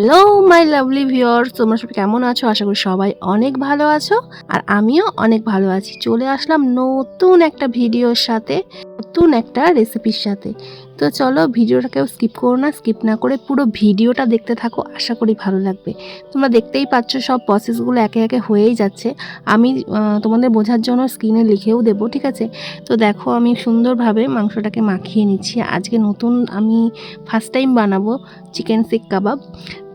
Hello my lovely viewers, তোমরা সবাই কেমন আছো? আশা করি সবাই অনেক ভালো আছো আর আমিও অনেক ভালো আছি। চলে আসলাম নতুন একটা ভিডিওর সাথে, নতুন একটা রেসিপির সাথে। তো চলো ভিডিওটাকেও স্কিপ করো না, স্কিপ না করে পুরো ভিডিওটা দেখতে থাকো, আশা করি ভালো লাগবে। তোমরা দেখতেই পাচ্ছ সব প্রসেসগুলো একে একে হয়েই যাচ্ছে। আমি তোমাদের বোঝার জন্য স্ক্রিনে লিখেও দেবো, ঠিক আছে? তো দেখো আমি সুন্দরভাবে মাংসটাকে মাখিয়ে নিচ্ছি। আজকে নতুন আমি ফার্স্ট টাইম বানাবো চিকেন শিক কাবাব।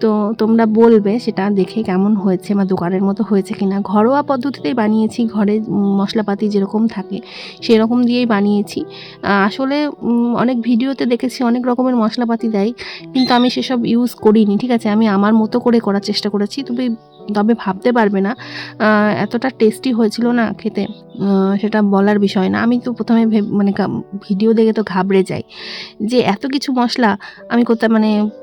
তো তোমরা বলবে সেটা দেখে কেমন হয়েছে বা দোকানের মতো হয়েছে কিনা। ঘরোয়া পদ্ধতিতেই বানিয়েছি, ঘরে মশলাপাতি যেরকম থাকে সেরকম দিয়েই বানিয়েছি। আসলে অনেক ভিডিওতে দেখেছি অনেক রকমের মশলাপাতি দেয়, কিন্তু আমি সেসব ইউজ করিনি, ঠিক আছে? আমি আমার মতো করে করার চেষ্টা করেছি। তবে ভাবতে পারবে না এতটা টেস্টি হয়েছিল না খেতে, সেটা বলার বিষয় না। আমি তো প্রথমে মানে ভিডিও দেখে তো ঘাবড়ে যাই যে এত কিছু মশলা আমি করতে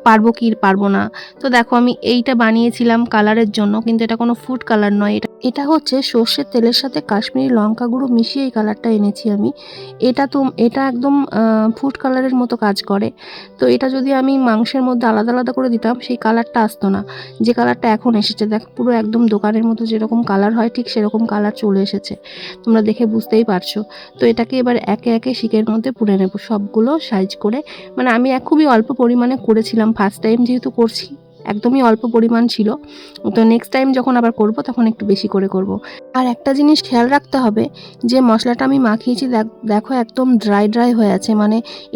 পারবো কি পারবো না। তো দেখো আমি এইটা বানিয়েছিলাম কালারের জন্য, কিন্তু এটা কোনো ফুড কালার নয়। এটা হচ্ছে সর্ষের তেলের সাথে কাশ্মীরি লঙ্কা গুঁড়ো মিশিয়ে এই কালারটা এনেছি আমি। এটা একদম ফুড কালারের মতো কাজ করে। তো এটা যদি আমি মাংসের মধ্যে আলাদা আলাদা করে দিতাম সেই কালারটা আসতো না, যে কালারটা এখন এসেছে। দেখো পুরো একদম দোকানের মতো যেরকম কালার হয় ঠিক সেরকম কালার চলে এসেছে, তোমরা দেখে বুঝতেই পারছো। তো এটাকে এবার একে একে শিকের মধ্যে পুড়ে নেব সবগুলো সাইজ করে। আমি খুবই অল্প পরিমাণে করেছিলাম, ফার্স্ট টাইম যেহেতু করছি একদমই অল্প পরিমাণ ছিল। তো নেক্সট টাইম যখন আবার করব তখন একটু বেশি করে করব। আর একটা জিনিস খেয়াল রাখতে হবে, যে মশলাটা আমি মাখিয়েছি দেখো একদম ড্রাই ড্রাই হয়ে আছে,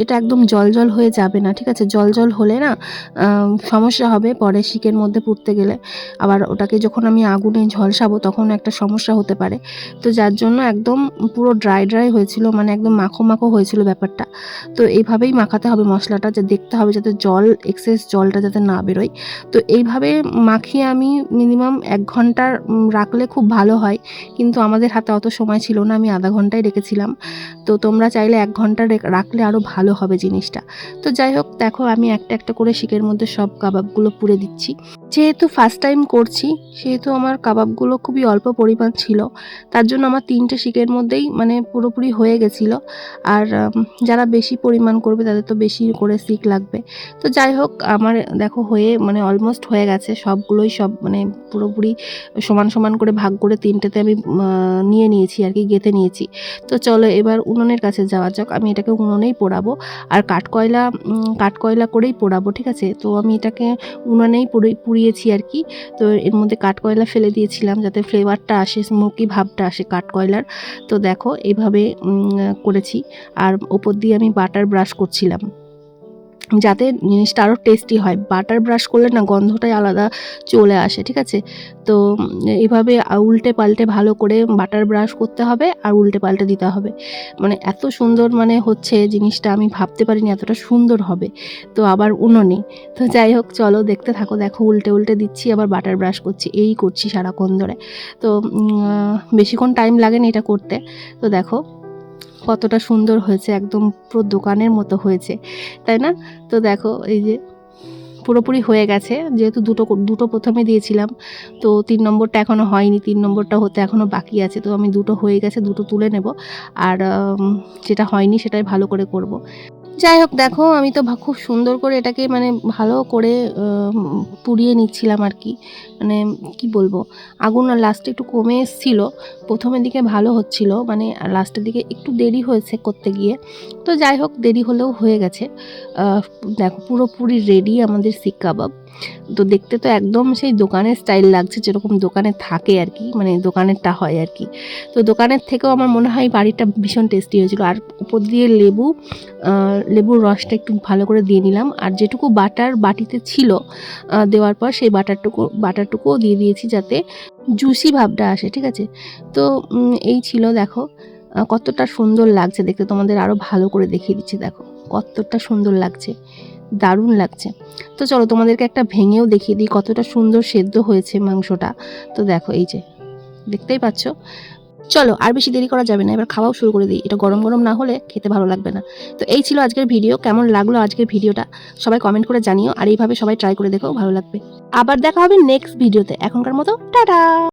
এটা একদম জল জল হয়ে যাবে না, ঠিক আছে? জল জল হলে না সমস্যা হবে পরে শিকের মধ্যে পুড়তে গেলে। আবার ওটাকে যখন আমি আগুনে ঝলসাবো তখন একটা সমস্যা হতে পারে। তো যার জন্য একদম পুরো ড্রাই ড্রাই হয়েছিল, একদম মাখো মাখো হয়েছিল ব্যাপারটা। তো এইভাবেই মাখাতে হবে মশলাটা, যে দেখতে হবে যাতে এক্সেস জলটা যাতে না বেরোয়। তো এইভাবে মাখিয়ে আমি মিনিমাম 1 ঘন্টা রাখলে খুব ভালো হয়, কিন্তু আমাদের হাতে অত সময় ছিল না, আমি আধা ঘন্টায় রেখেছিলাম। তো তোমরা চাইলে 1 ঘন্টা রাখলে আরও ভালো হবে জিনিসটা। তো যাই হোক দেখো আমি একটা একটা করে শিকের মধ্যে সব কাবাবগুলো পুড়ে দিচ্ছি। যেহেতু ফার্স্ট টাইম করছি সেহেতু আমার কাবাবগুলো খুবই অল্প পরিমাণ ছিল, তার জন্য আমার 3টে শিকের মধ্যেই পুরোপুরি হয়ে গেছিলো। আর যারা বেশি পরিমাণ করবে তাদের তো বেশি করে শিক লাগবে। তো যাই হোক আমার দেখো হয়ে অলমোস্ট হয়ে গেছে সবগুলোই, সব পুরোপুরি সমান সমান করে ভাগ করে 3টেতে আমি নিয়ে নিয়েছি আর কি, গেঁথে নিয়েছি। তো চলো এবার উনুনের কাছে যাওয়া যাক। আমি এটাকে উনুনেই পোড়াবো, আর কাঠকয়লা করেই পোড়াবো, ঠিক আছে? তো আমি এটাকে উনুনেই পুড়িয়েছি আর কি। তো এর মধ্যে কাঠকয়লা ফেলে দিয়েছিলাম যাতে ফ্লেভারটা আসে, স্মোকি ভাবটা আসে কাঠকয়লার। তো দেখো এইভাবে করেছি। আর ওপর দিয়ে আমি বাটার ব্রাশ করছিলাম যাতে জিনিসটা আরও টেস্টি হয়। বাটার ব্রাশ করলে না গন্ধটাই আলাদা চলে আসে, ঠিক আছে? তো এইভাবে উল্টে পাল্টে ভালো করে বাটার ব্রাশ করতে হবে আর উল্টে পাল্টে দিতে হবে। এত সুন্দর হচ্ছে জিনিসটা, আমি ভাবতে পারিনি এতটা সুন্দর হবে। তো আবার উনুনে। তো যাই হোক চলো দেখতে থাকো। দেখো উল্টে উল্টে দিচ্ছি আবার বাটার ব্রাশ করছি, এই করছি সারাক্ষণ ধরে। তো বেশিক্ষণ টাইম লাগেনি এটা করতে। তো দেখো কতটা সুন্দর হয়েছে, একদম পুরো দোকানের মতো হয়েছে, তাই না? তো দেখো এই যে পুরোপুরি হয়ে গেছে, যেহেতু দুটো প্রথমে দিয়েছিলাম। তো 3 নম্বরটা এখনও হয়নি, 3 নম্বরটা হতে এখনও বাকি আছে। তো আমি দুটো হয়ে গেছে, দুটো তুলে নেব। আর যেটা হয়নি সেটাই ভালো করে করব। যাই হোক দেখো আমি তো খুব সুন্দর করে এটাকে ভালো করে পুড়িয়ে নিচ্ছিলাম আর কি। কি বলবো, আগুন লাস্টে একটু কমে এসেছিলো, প্রথমের দিকে ভালো হচ্ছিল, লাস্টের দিকে একটু দেরি হয়েছে করতে গিয়ে। তো যাই হোক দেরি হলেও হয়ে গেছে। দেখো পুরোপুরি রেডি আমাদের শিক কাবাব। তো দেখতে তো একদম সেই দোকানের স্টাইল লাগছে, যেরকম দোকানে থাকে আর কি, দোকানেরটা হয় আর কি। তো দোকানের থেকেও আমার মনে হয় বাড়িটা ভীষণ টেস্টি হয়েছিল। আর উপর দিয়ে লেবুর রসটা একটু ভালো করে দিয়ে নিলাম। আর যেটুকু বাটার বাটিতে ছিল দেওয়ার পর সেই বাটারটুকুও দিয়ে দিয়েছি যাতে জুসি ভাবটা আসে, ঠিক আছে? তো এই ছিল দেখো কতটা সুন্দর লাগছে দেখতে। তোমাদের আরও ভালো করে দেখিয়ে দিচ্ছি, দেখো কতটা সুন্দর লাগছে, দারুণ লাগছে। তো চলো তোমাদেরকে একটা ভেঙেও দেখিয়ে দিই কতটা সুন্দর সেদ্ধ হয়েছে মাংসটা। তো দেখো এই যে দেখতেই পাচ্ছ। চলো আর বেশি দেরি করা যাবে না, এবার খাওয়াও শুরু করে দিই। এটা গরম গরম না হলে খেতে ভালো লাগবে না। তো এই ছিল আজকের ভিডিও। কেমন লাগলো আজকের ভিডিওটা সবাই কমেন্ট করে জানিও, আর এইভাবে সবাই ট্রাই করে দেখো, ভালো লাগবে। আবার দেখা হবে নেক্সট ভিডিওতে। এখনকার মতো টাটা।